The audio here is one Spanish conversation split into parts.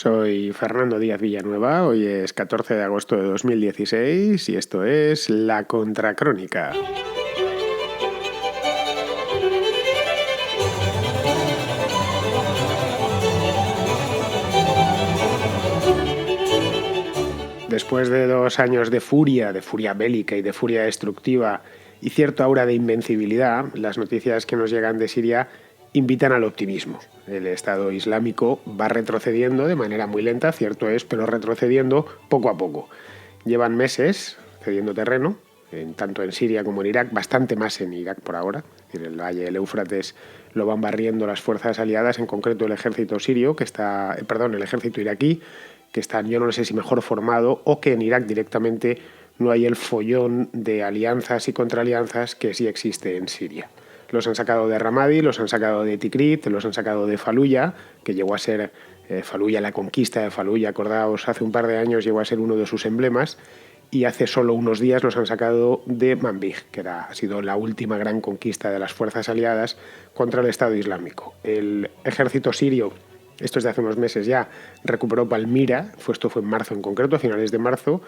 Soy Fernando Díaz Villanueva, hoy es 14 de agosto de 2016 y esto es La Contracrónica. Después de 2 años de furia bélica y de furia destructiva y cierto aura de invencibilidad, las noticias que nos llegan de Siria invitan al optimismo. El Estado Islámico va retrocediendo de manera muy lenta, cierto es, pero retrocediendo poco a poco. Llevan meses cediendo terreno, tanto en Siria como en Irak, bastante más en Irak por ahora. Es decir, el valle del Éufrates lo van barriendo las fuerzas aliadas, en concreto el ejército sirio, el ejército iraquí, que están, yo no sé si mejor formado, o que en Irak directamente no hay el follón de alianzas y contraalianzas que sí existe en Siria. Los han sacado de Ramadi, los han sacado de Tikrit, los han sacado de Faluya, que llegó a ser Faluya, la conquista de Faluya, acordaos, hace un par de años llegó a ser uno de sus emblemas, y hace solo unos días los han sacado de Manbij, que ha sido la última gran conquista de las fuerzas aliadas contra el Estado Islámico. El ejército sirio, esto es de hace unos meses ya, recuperó Palmira, esto fue en marzo en concreto, a finales de marzo,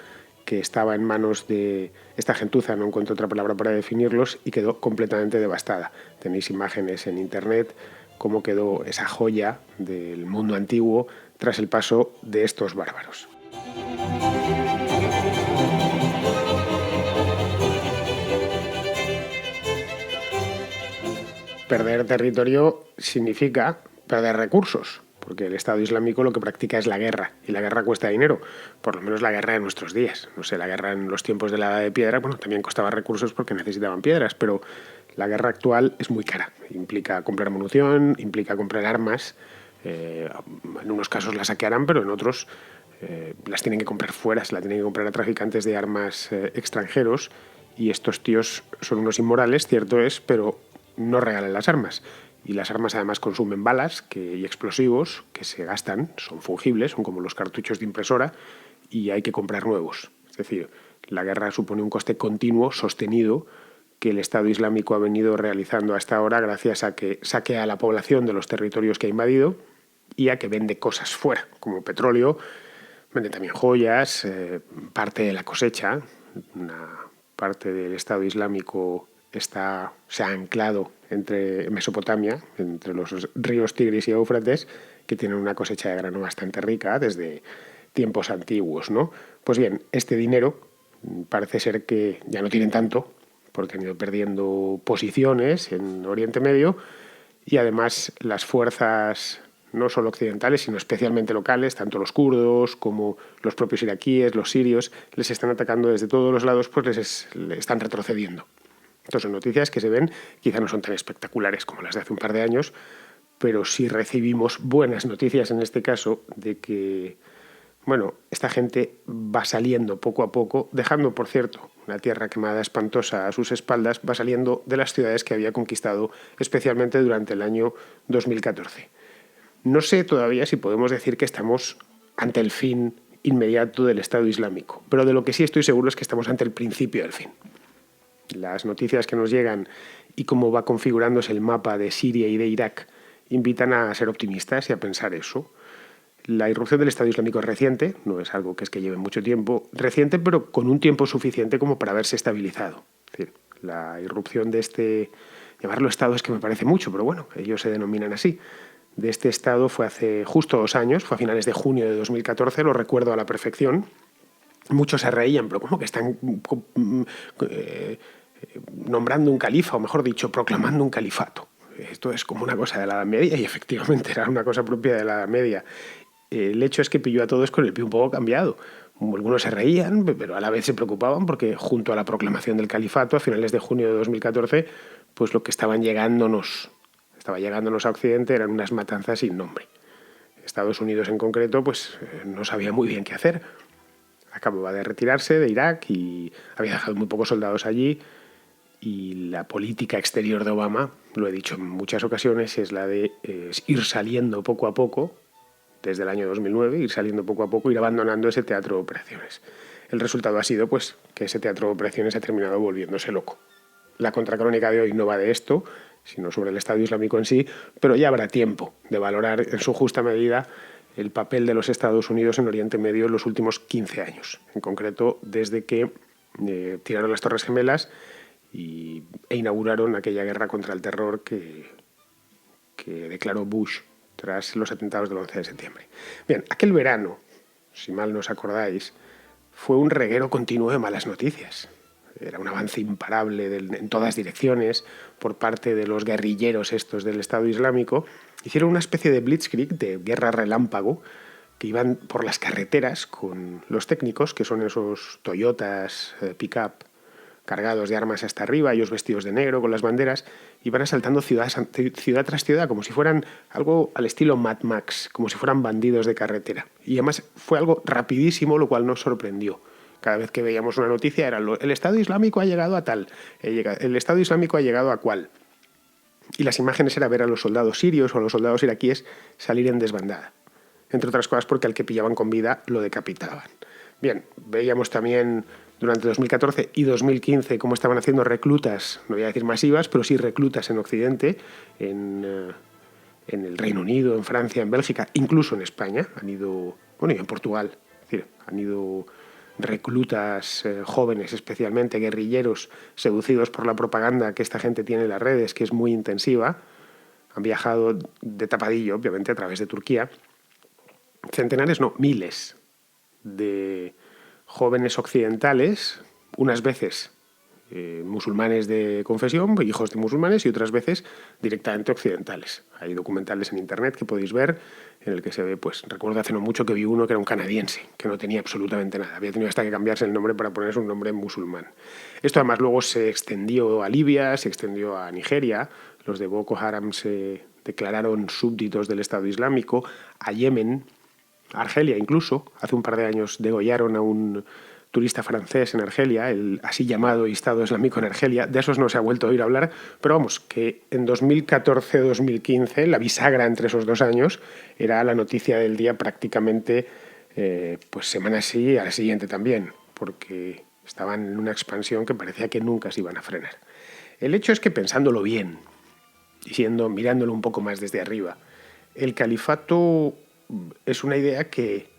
que estaba en manos de esta gentuza, no encuentro otra palabra para definirlos, y quedó completamente devastada. Tenéis imágenes en internet cómo quedó esa joya del mundo antiguo tras el paso de estos bárbaros. Perder territorio significa perder recursos, porque el Estado Islámico lo que practica es la guerra, y la guerra cuesta dinero, por lo menos la guerra de nuestros días. No sé, la guerra en los tiempos de la Edad de Piedra, bueno, también costaba recursos porque necesitaban piedras, pero la guerra actual es muy cara. Implica comprar munición, implica comprar armas, en unos casos las saquearán, pero en otros las tienen que comprar fuera, se la tienen que comprar a traficantes de armas extranjeros, y estos tíos son unos inmorales, cierto es, pero no regalan las armas. Y las armas además consumen balas y explosivos que se gastan, son fungibles, son como los cartuchos de impresora, y hay que comprar nuevos. Es decir, la guerra supone un coste continuo, sostenido, que el Estado Islámico ha venido realizando hasta ahora gracias a que saquea a la población de los territorios que ha invadido y a que vende cosas fuera, como petróleo, vende también joyas, parte de la cosecha. Una parte del Estado Islámico se ha anclado entre Mesopotamia, entre los ríos Tigris y Éufrates, que tienen una cosecha de grano bastante rica desde tiempos antiguos, ¿no? Pues bien, este dinero parece ser que ya no tienen tanto, porque han ido perdiendo posiciones en Oriente Medio, y además las fuerzas no solo occidentales, sino especialmente locales, tanto los kurdos como los propios iraquíes, los sirios, les están atacando desde todos los lados, pues les están retrocediendo. Estas son noticias que se ven, quizá no son tan espectaculares como las de hace un par de años, pero sí recibimos buenas noticias en este caso de que, bueno, esta gente va saliendo poco a poco, dejando, por cierto, una tierra quemada espantosa a sus espaldas, va saliendo de las ciudades que había conquistado, especialmente durante el año 2014. No sé todavía si podemos decir que estamos ante el fin inmediato del Estado Islámico, pero de lo que sí estoy seguro es que estamos ante el principio del fin. Las noticias que nos llegan y cómo va configurándose el mapa de Siria y de Irak invitan a ser optimistas y a pensar eso. La irrupción del Estado Islámico es reciente, no es algo que lleve mucho tiempo, reciente, pero con un tiempo suficiente como para haberse estabilizado. Es decir, la irrupción de llamarlo Estado es que me parece mucho, pero bueno, ellos se denominan así. De este Estado fue hace justo 2 años, fue a finales de junio de 2014, lo recuerdo a la perfección. Muchos se reían, pero ¿cómo que están nombrando un califa, o mejor dicho, proclamando un califato? Esto es como una cosa de la Edad Media, y efectivamente era una cosa propia de la Edad Media. El hecho es que pilló a todos con el pie un poco cambiado. Algunos se reían, pero a la vez se preocupaban porque junto a la proclamación del califato a finales de junio de 2014, pues lo que estaba llegándonos a Occidente eran unas matanzas sin nombre. Estados Unidos en concreto pues no sabía muy bien qué hacer. Acababa de retirarse de Irak y había dejado muy pocos soldados allí, y la política exterior de Obama, lo he dicho en muchas ocasiones, es la de ir saliendo poco a poco, desde el año 2009, ir saliendo poco a poco, ir abandonando ese teatro de operaciones. El resultado ha sido pues que ese teatro de operaciones ha terminado volviéndose loco. La contracrónica de hoy no va de esto, sino sobre el Estado Islámico en sí, pero ya habrá tiempo de valorar en su justa medida el papel de los Estados Unidos en Oriente Medio en los últimos 15 años, en concreto desde que tiraron las Torres Gemelas e inauguraron aquella guerra contra el terror que declaró Bush tras los atentados del 11 de septiembre. Bien, aquel verano, si mal no os acordáis, fue un reguero continuo de malas noticias. Era un avance imparable en todas direcciones por parte de los guerrilleros estos del Estado Islámico. Hicieron una especie de blitzkrieg, de guerra relámpago, que iban por las carreteras con los técnicos, que son esos Toyotas pick-up cargados de armas hasta arriba, ellos vestidos de negro con las banderas, iban asaltando ciudad tras ciudad, como si fueran algo al estilo Mad Max, como si fueran bandidos de carretera. Y además fue algo rapidísimo, lo cual nos sorprendió. Cada vez que veíamos una noticia era el Estado Islámico ha llegado a tal, el Estado Islámico ha llegado a cual. Y las imágenes era ver a los soldados sirios o a los soldados iraquíes salir en desbandada. Entre otras cosas porque al que pillaban con vida lo decapitaban. Bien, veíamos también durante 2014 y 2015 cómo estaban haciendo reclutas, no voy a decir masivas, pero sí reclutas en Occidente, en el Reino Unido, en Francia, en Bélgica, incluso en España. Han ido, bueno, y en Portugal, es decir, han ido reclutas jóvenes, especialmente guerrilleros, seducidos por la propaganda que esta gente tiene en las redes, que es muy intensiva. Han viajado de tapadillo, obviamente, a través de Turquía. Centenares, no, miles de jóvenes occidentales, unas veces musulmanes de confesión, hijos de musulmanes, y otras veces directamente occidentales. Hay documentales en internet que podéis ver en el que se ve, pues recuerdo hace no mucho que vi uno que era un canadiense, que no tenía absolutamente nada, había tenido hasta que cambiarse el nombre para ponerse un nombre musulmán. Esto además luego se extendió a Libia, se extendió a Nigeria, los de Boko Haram se declararon súbditos del Estado Islámico, a Yemen, a Argelia incluso, hace un par de años degollaron a un turista francés en Argelia, el así llamado Estado Islámico en Argelia. De esos no se ha vuelto a oír hablar, pero vamos, que en 2014-2015, la bisagra entre esos 2 años, era la noticia del día prácticamente, pues semana sí, a la siguiente también, porque estaban en una expansión que parecía que nunca se iban a frenar. El hecho es que pensándolo bien, y mirándolo un poco más desde arriba, el califato es una idea que,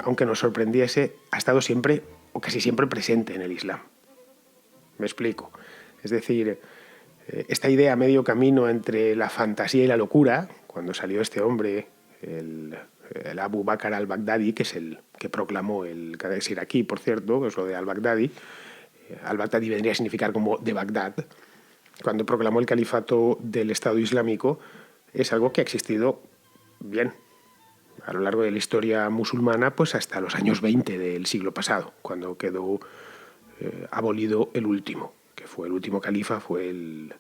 aunque nos sorprendiese, ha estado siempre o casi siempre presente en el Islam. Me explico. Es decir, esta idea a medio camino entre la fantasía y la locura, cuando salió este hombre, el Abu Bakr al-Baghdadi, que es el que proclamó el Qadés iraquí, por cierto, que es lo de al-Baghdadi. Al-Baghdadi vendría a significar como de Bagdad. Cuando proclamó el califato del Estado Islámico, es algo que ha existido bien a lo largo de la historia musulmana, pues hasta los años 20 del siglo pasado, cuando quedó abolido el último, que fue el último califa, fue el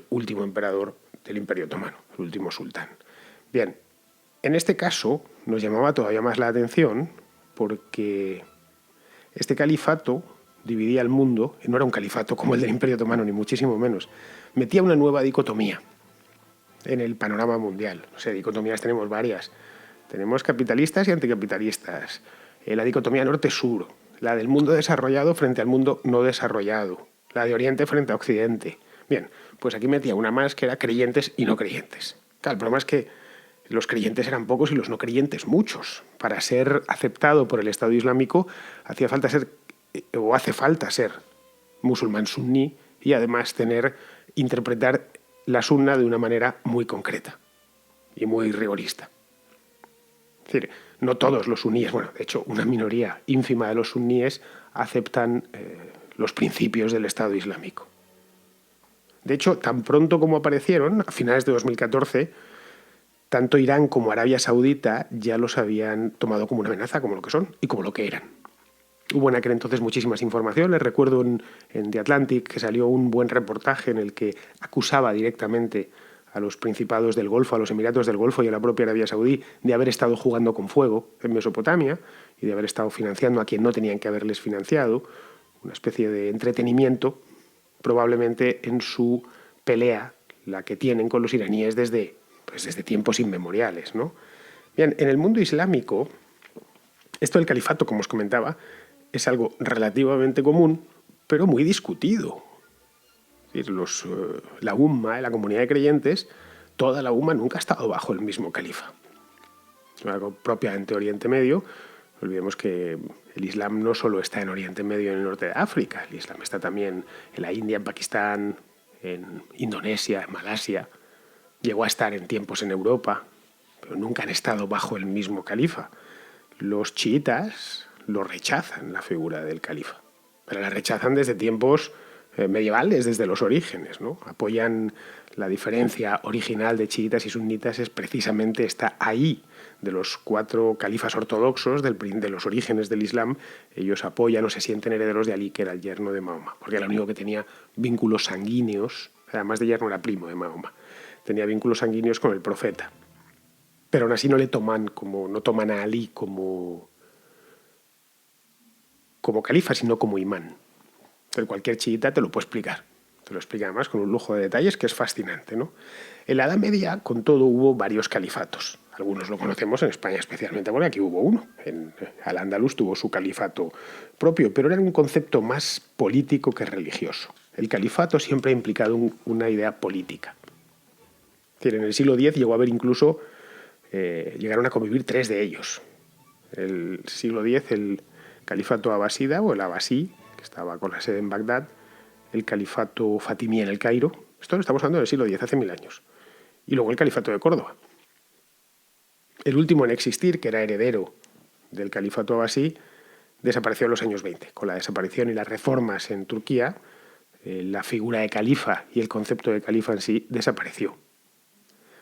último emperador del Imperio Otomano, el último sultán. Bien, en este caso nos llamaba todavía más la atención porque este califato dividía el mundo, no era un califato como el del Imperio Otomano, ni muchísimo menos, metía una nueva dicotomía en el panorama mundial. O sea, dicotomías tenemos varias. Tenemos capitalistas y anticapitalistas. La dicotomía norte-sur. La del mundo desarrollado frente al mundo no desarrollado. La de Oriente frente a Occidente. Bien, pues aquí metía una más que era creyentes y no creyentes. Claro, el problema es que los creyentes eran pocos y los no creyentes muchos. Para ser aceptado por el Estado Islámico hace falta ser musulmán suní y además interpretar la sunna de una manera muy concreta y muy rigorista. Es decir, no todos los suníes, bueno, de hecho una minoría ínfima de los suníes aceptan los principios del Estado Islámico. De hecho, tan pronto como aparecieron, a finales de 2014, tanto Irán como Arabia Saudita ya los habían tomado como una amenaza, como lo que son y como lo que eran. Hubo en aquel entonces muchísimas informaciones. Recuerdo en The Atlantic que salió un buen reportaje en el que acusaba directamente a los principados del Golfo, a los Emiratos del Golfo y a la propia Arabia Saudí de haber estado jugando con fuego en Mesopotamia y de haber estado financiando a quien no tenían que haberles financiado, una especie de entretenimiento probablemente en su pelea, la que tienen con los iraníes desde tiempos inmemoriales, ¿no? Bien, en el mundo islámico, esto del califato, como os comentaba, es algo relativamente común, pero muy discutido. Es decir, la Umma, la comunidad de creyentes, toda la Umma nunca ha estado bajo el mismo califa. algo propiamente Oriente Medio. Olvidemos que el Islam no solo está en Oriente Medio y en el norte de África, el Islam está también en la India, en Pakistán, en Indonesia, en Malasia. Llegó a estar en tiempos en Europa, pero nunca han estado bajo el mismo califa. Los chiitas lo rechazan, la figura del califa, pero la rechazan desde tiempos medievales, desde los orígenes, ¿no? Apoyan la diferencia original de chiitas y sunitas, es precisamente está ahí, de los 4 califas ortodoxos de los orígenes del Islam. Ellos apoyan o se sienten herederos de Ali, que era el yerno de Mahoma, porque era el único que tenía vínculos sanguíneos, además de yerno era primo de Mahoma, tenía vínculos sanguíneos con el profeta. Pero aún así no toman a Ali como califa, sino como imán. Pero cualquier chiita te lo puede explicar. Te lo explica además con un lujo de detalles que es fascinante, ¿no? En la Edad Media, con todo, hubo varios califatos. Algunos lo conocemos en España especialmente, porque aquí hubo uno. Al-Ándalus tuvo su califato propio, pero era un concepto más político que religioso. El califato siempre ha implicado una idea política. Es decir, en el siglo X llegó a haber incluso, llegaron a convivir 3 de ellos. El siglo X, el califato abasida o el abasí, que estaba con la sede en Bagdad, el califato fatimí en el Cairo. Esto lo estamos hablando del siglo X, hace 1000 años. Y luego el califato de Córdoba. El último en existir, que era heredero del califato abasí, desapareció en los años 20. Con la desaparición y las reformas en Turquía, la figura de califa y el concepto de califa en sí desapareció.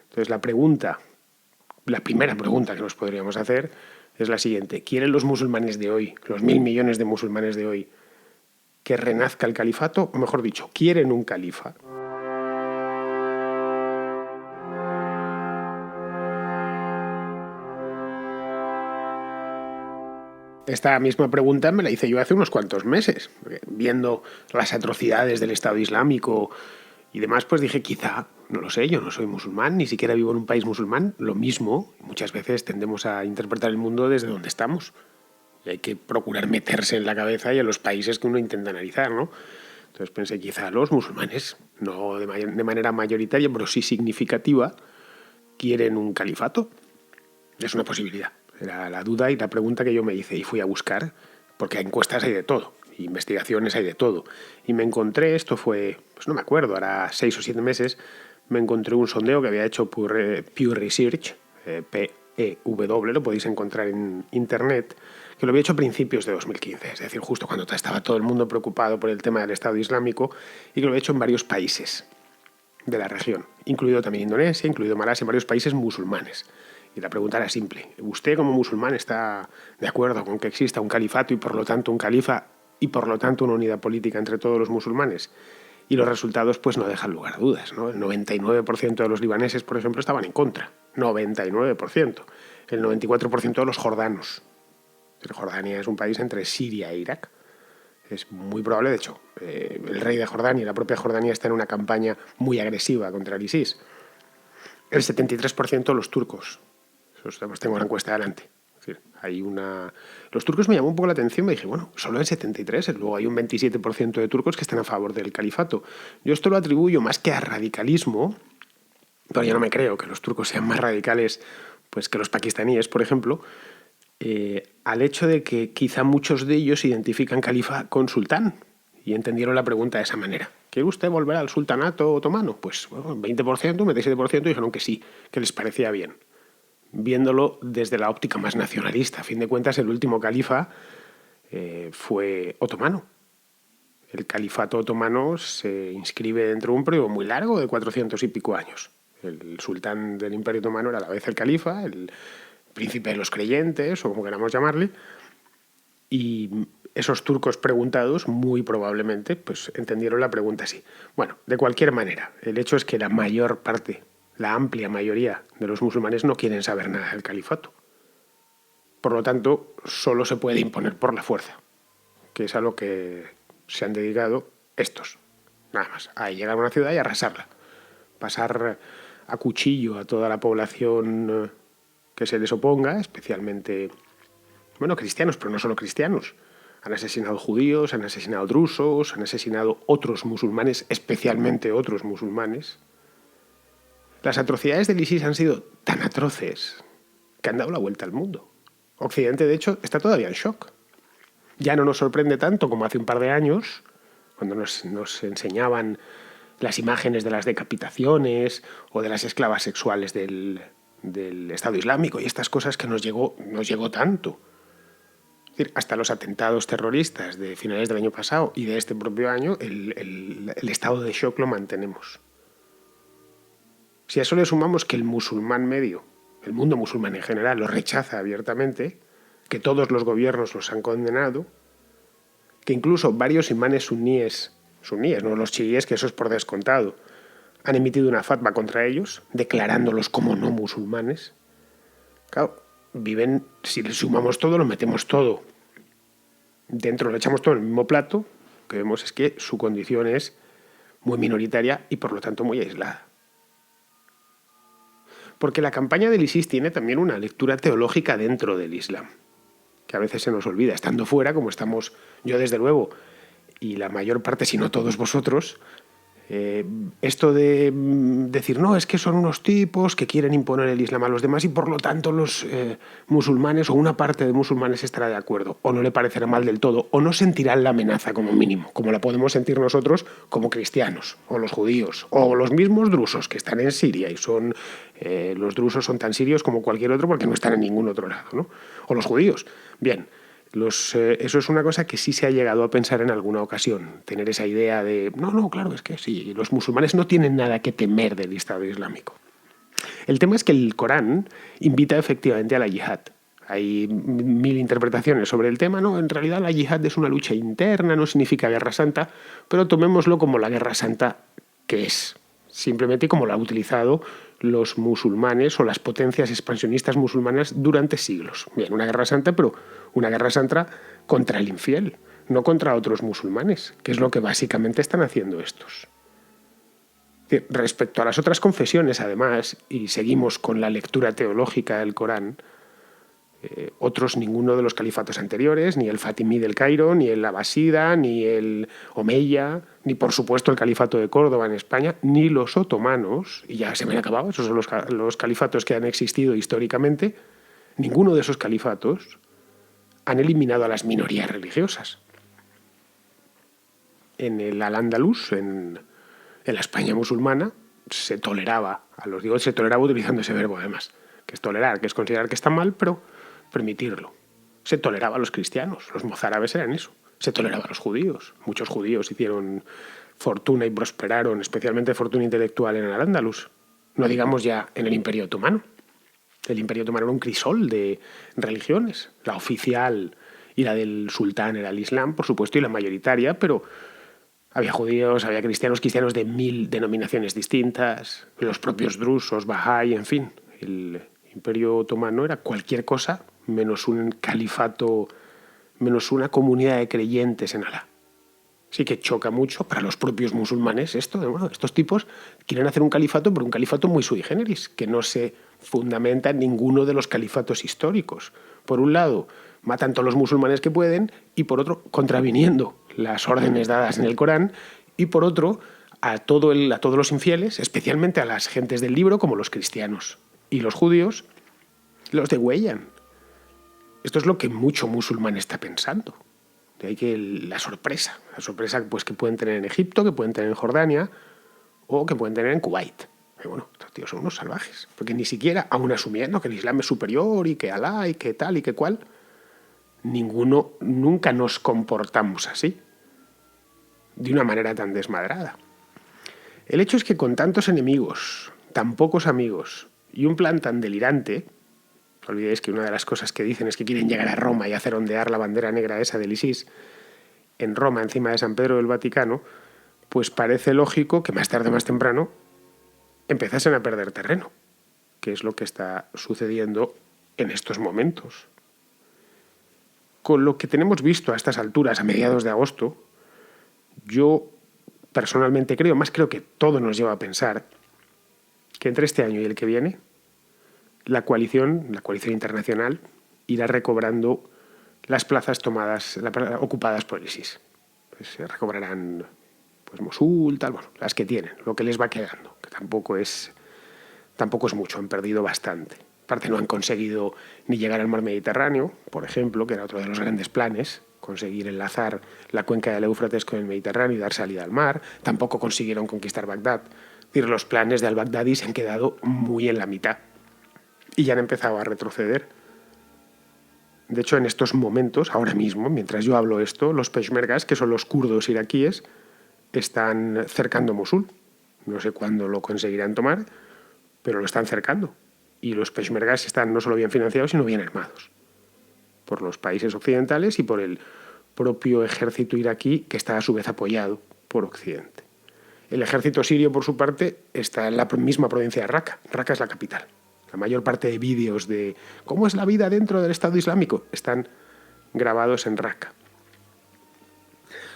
Entonces la primera pregunta que nos podríamos hacer es la siguiente. ¿Quieren los musulmanes de hoy, los 1000 millones de musulmanes de hoy, que renazca el califato? O mejor dicho, ¿quieren un califa? Esta misma pregunta me la hice yo hace unos cuantos meses, viendo las atrocidades del Estado Islámico y demás, pues dije, quizá, no lo sé, yo no soy musulmán, ni siquiera vivo en un país musulmán, lo mismo, muchas veces tendemos a interpretar el mundo desde donde estamos. Y hay que procurar meterse en la cabeza y en los países que uno intenta analizar, ¿no? Entonces pensé, quizá los musulmanes, no de manera mayoritaria, pero sí significativa, quieren un califato. Es una posibilidad. Era la duda y la pregunta que yo me hice y fui a buscar, porque encuestas hay de todo, investigaciones hay de todo. Y me encontré, esto fue, pues no me acuerdo, ahora 6 o 7 meses, me encontré un sondeo que había hecho Pew Research, PEW, lo podéis encontrar en internet, que lo había hecho a principios de 2015, es decir, justo cuando estaba todo el mundo preocupado por el tema del Estado Islámico, y que lo había hecho en varios países de la región, incluido también Indonesia, incluido Malasia, en varios países musulmanes. Y la pregunta era simple. ¿Usted como musulmán está de acuerdo con que exista un califato y por lo tanto un califa y por lo tanto una unidad política entre todos los musulmanes? Y los resultados pues no dejan lugar a dudas, ¿no? El 99% de los libaneses, por ejemplo, estaban en contra. 99%. El 94% de los jordanos. Jordania es un país entre Siria e Irak. Es muy probable, de hecho, el rey de Jordania y la propia Jordania está en una campaña muy agresiva contra el ISIS. El 73% de los turcos. Tengo la encuesta adelante. Es decir, los turcos me llamó un poco la atención, me dije, bueno, solo el 73%, luego hay un 27% de turcos que están a favor del califato. Yo esto lo atribuyo más que a radicalismo, pero yo no me creo que los turcos sean más radicales pues, que los pakistaníes, por ejemplo, al hecho de que quizá muchos de ellos identifican califa con sultán y entendieron la pregunta de esa manera. ¿Quiere usted volver al sultanato otomano? Pues bueno, 20%, 27% dijeron que sí, que les parecía bien, viéndolo desde la óptica más nacionalista. A fin de cuentas, el último califa fue otomano. El califato otomano se inscribe dentro de un periodo muy largo de 400 y pico años. El sultán del Imperio Otomano era a la vez el califa, el príncipe de los creyentes, o como queramos llamarle, y esos turcos preguntados, muy probablemente, pues entendieron la pregunta así. Bueno, de cualquier manera, el hecho es que la mayor parte, la amplia mayoría de los musulmanes no quieren saber nada del califato. Por lo tanto, solo se puede imponer por la fuerza, que es a lo que se han dedicado estos. Nada más, a llegar a una ciudad y arrasarla. Pasar a cuchillo a toda la población que se les oponga, especialmente, bueno, cristianos, pero no solo cristianos. Han asesinado judíos, han asesinado drusos, han asesinado otros musulmanes, especialmente otros musulmanes. Las atrocidades del ISIS han sido tan atroces que han dado la vuelta al mundo. Occidente, de hecho, está todavía en shock. Ya no nos sorprende tanto como hace un par de años, cuando nos enseñaban las imágenes de las decapitaciones o de las esclavas sexuales del Estado Islámico y estas cosas que nos llegó tanto. Es decir, hasta los atentados terroristas de finales del año pasado y de este propio año, el estado de shock lo mantenemos. Si a eso le sumamos que el musulmán medio, el mundo musulmán en general, lo rechaza abiertamente, que todos los gobiernos los han condenado, que incluso varios imanes suníes, no los chiíes, que eso es por descontado, han emitido una fatwa contra ellos, declarándolos como no musulmanes. Claro, viven, si le sumamos todo, lo metemos todo dentro, lo echamos todo en el mismo plato, lo que vemos es que su condición es muy minoritaria y por lo tanto muy aislada. Porque la campaña del ISIS tiene también una lectura teológica dentro del Islam, que a veces se nos olvida, estando fuera, como estamos yo desde luego, y la mayor parte, si no todos vosotros, esto de decir, no, es que son unos tipos que quieren imponer el Islam a los demás y por lo tanto los musulmanes o una parte de musulmanes estará de acuerdo, o no le parecerá mal del todo, o no sentirán la amenaza como mínimo, como la podemos sentir nosotros como cristianos, o los judíos, o los mismos drusos que están en Siria y son los drusos son tan sirios como cualquier otro porque no están en ningún otro lado, ¿no? O los judíos. Bien, eso es una cosa que sí se ha llegado a pensar en alguna ocasión, tener esa idea de, no, claro, es que sí, los musulmanes no tienen nada que temer del Estado Islámico. El tema es que el Corán invita efectivamente a la yihad. Hay mil interpretaciones sobre el tema, ¿no? En realidad la yihad es una lucha interna, no significa guerra santa, pero tomémoslo como la guerra santa que es, simplemente como la han utilizado los musulmanes o las potencias expansionistas musulmanas durante siglos. Bien, una guerra santa, pero una guerra santa contra el infiel, no contra otros musulmanes, que es lo que básicamente están haciendo estos. Respecto a las otras confesiones, además, y seguimos con la lectura teológica del Corán, ninguno de los califatos anteriores, ni el Fatimí del Cairo, ni el Abasida, ni el Omeya, ni por supuesto el califato de Córdoba en España, ni los otomanos, y ya se me han acabado, esos son los califatos que han existido históricamente, ninguno de esos califatos han eliminado a las minorías religiosas. En el Al-Ándalus, en la España musulmana, se toleraba, se toleraba utilizando ese verbo además, que es tolerar, que es considerar que está mal, pero permitirlo. Se toleraba a los cristianos, los mozárabes eran eso. Se toleraba a los judíos. Muchos judíos hicieron fortuna y prosperaron, especialmente fortuna intelectual en el Al-Ándalus. No digamos ya en el Imperio Otomano. El Imperio Otomano era un crisol de religiones. La oficial y la del sultán era el Islam, por supuesto, y la mayoritaria, pero había judíos, había cristianos de 1000 denominaciones distintas, los propios drusos, Bahá'í, en fin. El Imperio Otomano era cualquier cosa menos un califato, menos una comunidad de creyentes en Alá. Sí que choca mucho para los propios musulmanes esto de, bueno, estos tipos quieren hacer un califato, pero un califato muy sui generis, que no se fundamenta en ninguno de los califatos históricos. Por un lado, matan todos los musulmanes que pueden, y por otro, contraviniendo las órdenes dadas en el Corán, y por otro, a todos los infieles, especialmente a las gentes del libro, como los cristianos y los judíos, los degüellan. Esto es lo que mucho musulmán está pensando. De ahí que la sorpresa pues, que pueden tener en Egipto, que pueden tener en Jordania o que pueden tener en Kuwait. Y bueno, estos tíos son unos salvajes, porque ni siquiera, aun asumiendo que el Islam es superior y que Alá y que tal y que cual, nunca nos comportamos así, de una manera tan desmadrada. El hecho es que con tantos enemigos, tan pocos amigos y un plan tan delirante, no olvidéis que una de las cosas que dicen es que quieren llegar a Roma y hacer ondear la bandera negra esa del ISIS en Roma, encima de San Pedro del Vaticano, pues parece lógico que más tarde o más temprano empezasen a perder terreno, que es lo que está sucediendo en estos momentos. Con lo que tenemos visto a estas alturas, a mediados de agosto, yo personalmente creo que todo nos lleva a pensar que entre este año y el que viene, la coalición internacional, irá recobrando las plazas ocupadas por el ISIS. Pues se recobrarán pues Mosul, las que tienen, lo que les va quedando, que tampoco es mucho, han perdido bastante. Aparte no han conseguido ni llegar al mar Mediterráneo, por ejemplo, que era otro de los grandes planes, conseguir enlazar la cuenca del Éufrates con el Mediterráneo y dar salida al mar. Tampoco consiguieron conquistar Bagdad. Es decir, los planes de al-Baghdadi se han quedado muy en la mitad y ya han empezado a retroceder. De hecho, en estos momentos, ahora mismo, mientras yo hablo esto, los peshmergas, que son los kurdos iraquíes, están cercando Mosul. No sé cuándo lo conseguirán tomar, pero lo están cercando. Y los peshmergas están no solo bien financiados, sino bien armados por los países occidentales y por el propio ejército iraquí, que está a su vez apoyado por Occidente. El ejército sirio, por su parte, está en la misma provincia de Raqqa. Raqqa es la capital. La mayor parte de vídeos de cómo es la vida dentro del Estado Islámico están grabados en Raqqa.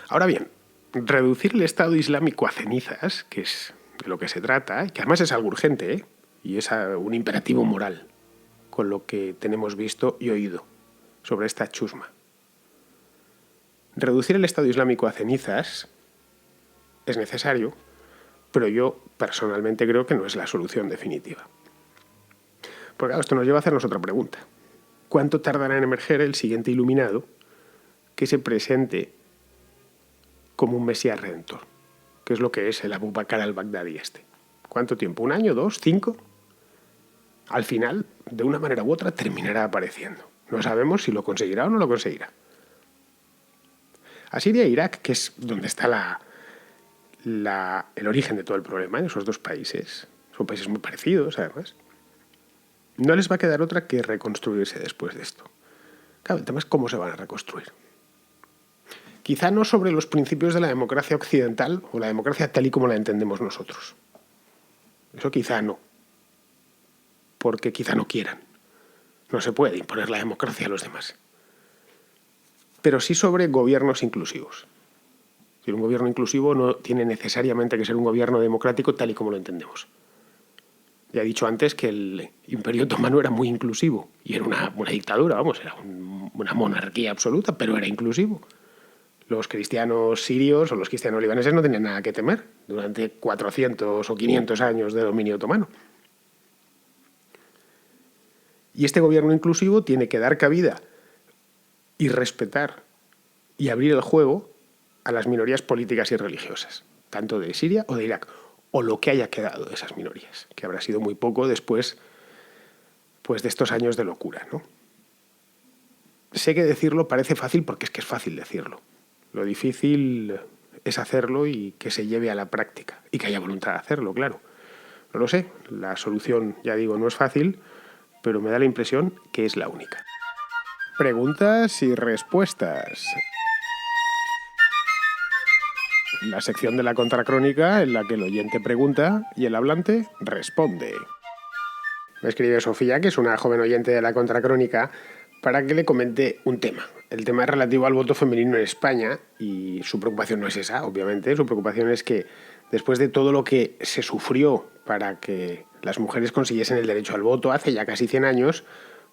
Ahora bien, reducir el Estado Islámico a cenizas, que es de lo que se trata, que además es algo urgente, y es un imperativo moral, con lo que tenemos visto y oído sobre esta chusma. Reducir el Estado Islámico a cenizas es necesario, pero yo personalmente creo que no es la solución definitiva. Porque claro, esto nos lleva a hacernos otra pregunta. ¿Cuánto tardará en emerger el siguiente iluminado que se presente como un Mesías redentor? ¿Qué es lo que es el Abu Bakr al-Baghdadi este? ¿Cuánto tiempo? ¿1 año? ¿2? ¿5? Al final, de una manera u otra, terminará apareciendo. No sabemos si lo conseguirá o no lo conseguirá. A Siria e Irak, que es donde está el origen de todo el problema, en esos dos países, son países muy parecidos además, no les va a quedar otra que reconstruirse después de esto. Claro, el tema es cómo se van a reconstruir. Quizá no sobre los principios de la democracia occidental o la democracia tal y como la entendemos nosotros. Eso quizá no. Porque quizá no quieran. No se puede imponer la democracia a los demás. Pero sí sobre gobiernos inclusivos. Un gobierno inclusivo no tiene necesariamente que ser un gobierno democrático tal y como lo entendemos. Ya he dicho antes que el Imperio Otomano era muy inclusivo y era una dictadura, vamos, era una monarquía absoluta, pero era inclusivo. Los cristianos sirios o los cristianos libaneses no tenían nada que temer durante 400 o 500 años de dominio otomano. Y este gobierno inclusivo tiene que dar cabida y respetar y abrir el juego a las minorías políticas y religiosas, tanto de Siria o de Irak, o lo que haya quedado de esas minorías, que habrá sido muy poco después pues, de estos años de locura, ¿no? Sé que decirlo parece fácil porque es que es fácil decirlo. Lo difícil es hacerlo y que se lleve a la práctica y que haya voluntad de hacerlo, claro. No lo sé, la solución, ya digo, no es fácil, pero me da la impresión que es la única. Preguntas y respuestas. La sección de la contracrónica en la que el oyente pregunta y el hablante responde. Me escribe Sofía, que es una joven oyente de la contracrónica, para que le comente un tema. El tema es relativo al voto femenino en España y su preocupación no es esa, obviamente. Su preocupación es que después de todo lo que se sufrió para que las mujeres consiguiesen el derecho al voto hace ya casi 100 años,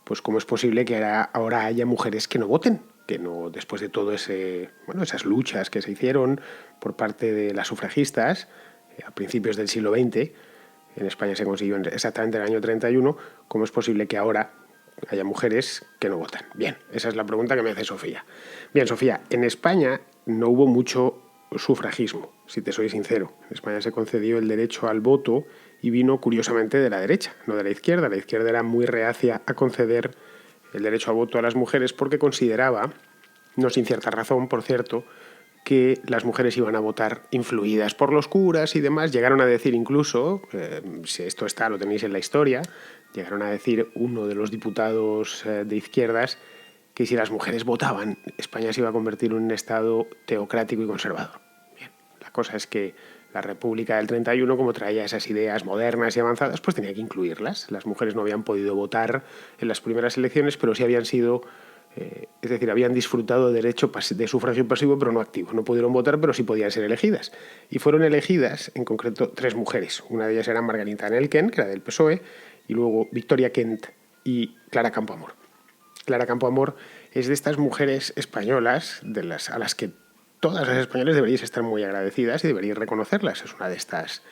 pues cómo es posible que ahora haya mujeres que no voten, que no, después de todo esas luchas que se hicieron por parte de las sufragistas a principios del siglo XX, en España se consiguió exactamente en el año 31, ¿cómo es posible que ahora haya mujeres que no votan? Bien, esa es la pregunta que me hace Sofía. Bien, Sofía, en España no hubo mucho sufragismo, si te soy sincero. En España se concedió el derecho al voto y vino curiosamente de la derecha, no de la izquierda. La izquierda era muy reacia a conceder el derecho al voto a las mujeres porque consideraba, no sin cierta razón, por cierto, que las mujeres iban a votar influidas por los curas y demás. Llegaron a decir incluso, si esto está, lo tenéis en la historia, llegaron a decir uno de los diputados de izquierdas que si las mujeres votaban, España se iba a convertir en un estado teocrático y conservador. Bien, la cosa es que la República del 31, como traía esas ideas modernas y avanzadas, pues tenía que incluirlas. Las mujeres no habían podido votar en las primeras elecciones, pero sí habían sido... es decir, habían disfrutado de derecho de sufragio pasivo, pero no activo. No pudieron votar, pero sí podían ser elegidas. Y fueron elegidas, en concreto, 3 mujeres. Una de ellas era Margarita Nelken, que era del PSOE, y luego Victoria Kent y Clara Campoamor. Clara Campoamor es de estas mujeres españolas a las que todas las españolas deberíais estar muy agradecidas y deberíais reconocerlas. Es una de estas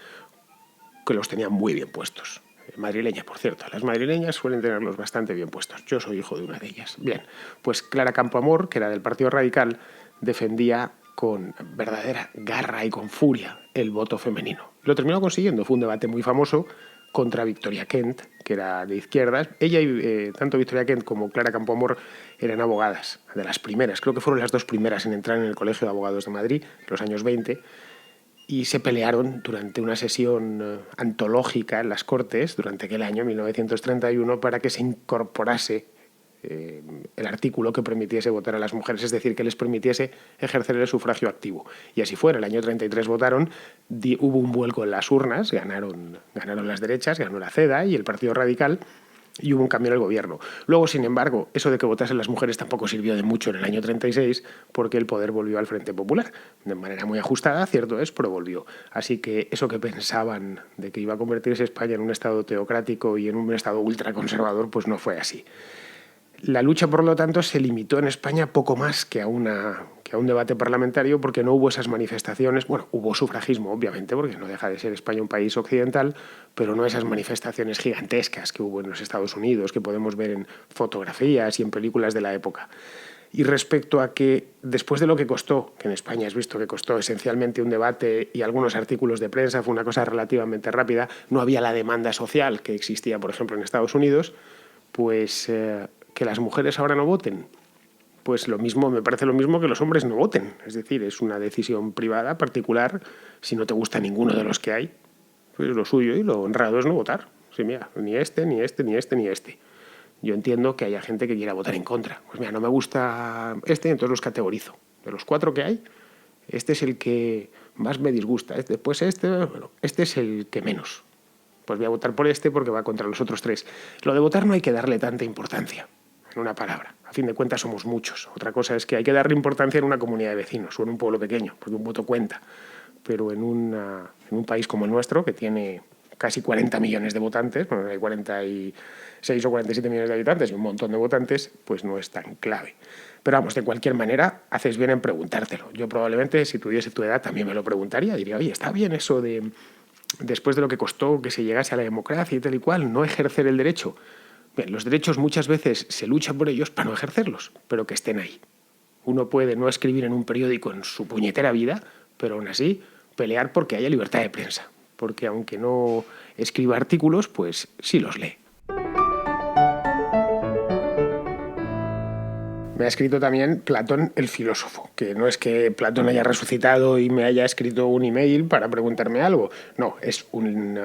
que los tenía muy bien puestos. Madrileña, por cierto. Las madrileñas suelen tenerlos bastante bien puestos. Yo soy hijo de una de ellas. Bien, pues Clara Campoamor, que era del Partido Radical, defendía con verdadera garra y con furia el voto femenino. Lo terminó consiguiendo. Fue un debate muy famoso contra Victoria Kent, que era de izquierdas. Ella y tanto Victoria Kent como Clara Campoamor eran abogadas, de las primeras. Creo que fueron las dos primeras en entrar en el Colegio de Abogados de Madrid, en los años 20, y se pelearon durante una sesión antológica en las Cortes durante aquel año, 1931, para que se incorporase el artículo que permitiese votar a las mujeres, es decir, que les permitiese ejercer el sufragio activo. Y así fue, en el año 33 votaron, hubo un vuelco en las urnas, ganaron las derechas, ganó la CEDA y el Partido Radical, y hubo un cambio en el gobierno. Luego, sin embargo, eso de que votasen las mujeres tampoco sirvió de mucho en el año 36 porque el poder volvió al Frente Popular. De manera muy ajustada, cierto es, pero volvió. Así que eso que pensaban de que iba a convertirse España en un Estado teocrático y en un Estado ultraconservador, pues no fue así. La lucha, por lo tanto, se limitó en España poco más que a un debate parlamentario porque no hubo esas manifestaciones. Bueno, hubo sufragismo, obviamente, porque no deja de ser España un país occidental, pero no esas manifestaciones gigantescas que hubo en los Estados Unidos, que podemos ver en fotografías y en películas de la época. Y respecto a que después de lo que costó, que en España has visto que costó esencialmente un debate y algunos artículos de prensa, fue una cosa relativamente rápida, no había la demanda social que existía, por ejemplo, en Estados Unidos, pues que las mujeres ahora no voten. Pues lo mismo, me parece lo mismo que los hombres no voten. Es decir, es una decisión privada, particular. Si no te gusta ninguno de los que hay, pues lo suyo y lo honrado es no votar. Sí, mira, ni este, ni este, ni este, ni este. Yo entiendo que haya gente que quiera votar en contra. Pues mira, no me gusta este, entonces los categorizo. De los 4 que hay, este es el que más me disgusta. Después bueno, este es el que menos. Pues voy a votar por este porque va contra los otros 3. Lo de votar no hay que darle tanta importancia, en una palabra. A fin de cuentas somos muchos. Otra cosa es que hay que darle importancia en una comunidad de vecinos o en un pueblo pequeño, porque un voto cuenta. Pero en un país como el nuestro, que tiene casi 40 millones de votantes, bueno, hay 46 o 47 millones de habitantes y un montón de votantes, pues no es tan clave. Pero vamos, de cualquier manera, haces bien en preguntártelo. Yo probablemente, si tuviese tu edad, también me lo preguntaría. Diría, oye, ¿está bien eso de, después de lo que costó que se llegase a la democracia y tal y cual, no ejercer el derecho? Bien, los derechos muchas veces se lucha por ellos para no ejercerlos, pero que estén ahí. Uno puede no escribir en un periódico en su puñetera vida, pero aún así pelear porque haya libertad de prensa. Porque aunque no escriba artículos, pues sí los lee. Me ha escrito también Platón el filósofo, que no es que Platón haya resucitado y me haya escrito un email para preguntarme algo. No, es un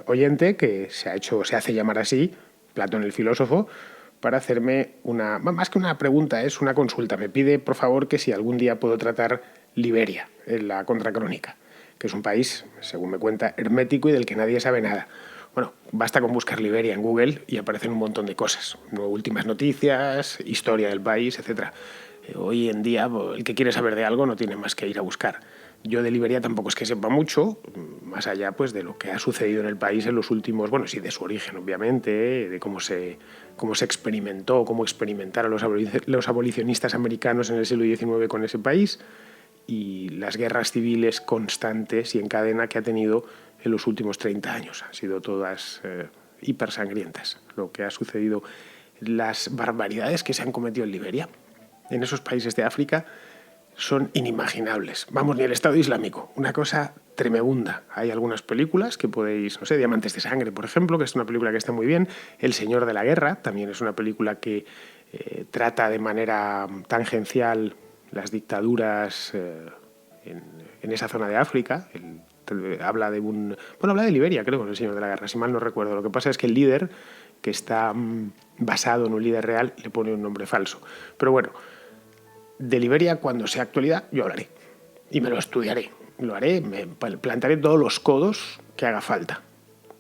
oyente que se hace llamar así, Platón el filósofo, para hacerme más que una pregunta, es una consulta. Me pide, por favor, que si algún día puedo tratar Liberia en la Contracrónica, que es un país, según me cuenta, hermético y del que nadie sabe nada. Bueno, basta con buscar Liberia en Google y aparecen un montón de cosas. Últimas noticias, historia del país, etc. Hoy en día, el que quiere saber de algo no tiene más que ir a buscar. Yo de Liberia tampoco es que sepa mucho, más allá pues de lo que ha sucedido en el país en los últimos, bueno, sí, de su origen, obviamente, de cómo se experimentó, cómo experimentaron los abolicionistas americanos en el siglo XIX con ese país y las guerras civiles constantes y en cadena que ha tenido en los últimos 30 años. Han sido todas hipersangrientas lo que ha sucedido. Las barbaridades que se han cometido en Liberia, en esos países de África, son inimaginables. Vamos, ni el Estado Islámico, una cosa tremenda. Hay algunas películas que podéis, no sé, Diamantes de Sangre, por ejemplo, que es una película que está muy bien. El Señor de la Guerra también es una película que trata de manera tangencial las dictaduras en esa zona de África. Habla de Liberia, creo, en El Señor de la Guerra, si mal no recuerdo. Lo que pasa es que el líder, que está basado en un líder real, le pone un nombre falso. Pero bueno, de Liberia, cuando sea actualidad, yo hablaré. Y me lo estudiaré. Lo haré, me plantaré todos los codos que haga falta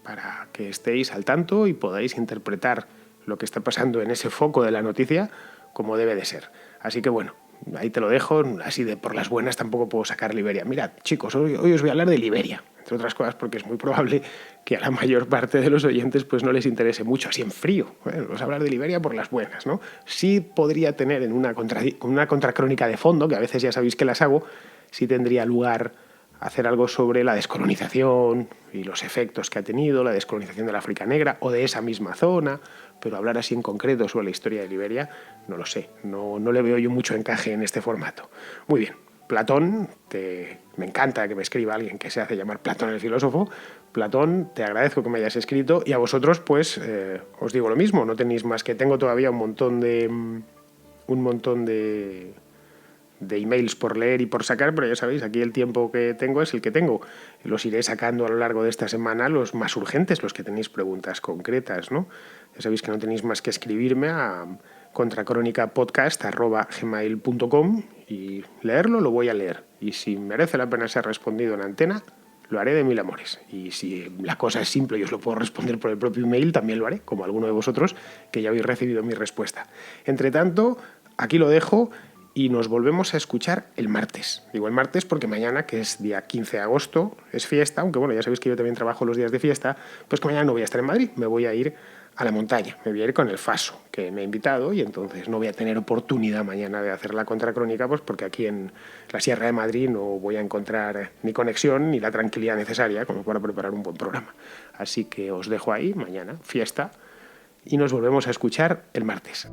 para que estéis al tanto y podáis interpretar lo que está pasando en ese foco de la noticia como debe de ser. Así que bueno, ahí te lo dejo, así de por las buenas tampoco puedo sacar Liberia. Mirad, chicos, hoy os voy a hablar de Liberia, entre otras cosas porque es muy probable que a la mayor parte de los oyentes pues no les interese mucho, así en frío. Bueno, vamos a hablar de Liberia por las buenas, ¿no? Sí podría tener en una contracrónica de fondo, que a veces ya sabéis que las hago, sí tendría lugar hacer algo sobre la descolonización y los efectos que ha tenido la descolonización del África Negra o de esa misma zona, pero hablar así en concreto sobre la historia de Liberia, no lo sé, no le veo yo mucho encaje en este formato. Muy bien, Platón, me encanta que me escriba alguien que se hace llamar Platón el filósofo. Platón, te agradezco que me hayas escrito y a vosotros pues os digo lo mismo, no tenéis más que tengo todavía un montón de emails por leer y por sacar, pero ya sabéis, aquí el tiempo que tengo es el que tengo. Los iré sacando a lo largo de esta semana, los más urgentes, los que tenéis preguntas concretas, ¿no? Ya sabéis que no tenéis más que escribirme a contracrónicapodcast@gmail.com y leerlo lo voy a leer. Y si merece la pena ser respondido en antena, lo haré de mil amores. Y si la cosa es simple y os lo puedo responder por el propio email, también lo haré, como alguno de vosotros, que ya habéis recibido mi respuesta. Entre tanto, aquí lo dejo y nos volvemos a escuchar el martes. Digo el martes porque mañana, que es día 15 de agosto, es fiesta, aunque bueno, ya sabéis que yo también trabajo los días de fiesta, pues que mañana no voy a estar en Madrid, me voy a ir a la montaña, me voy a ir con el Faso, que me ha invitado, y entonces no voy a tener oportunidad mañana de hacer la contracrónica, pues porque aquí en la Sierra de Madrid no voy a encontrar ni conexión ni la tranquilidad necesaria como para preparar un buen programa. Así que os dejo ahí, mañana, fiesta, y nos volvemos a escuchar el martes.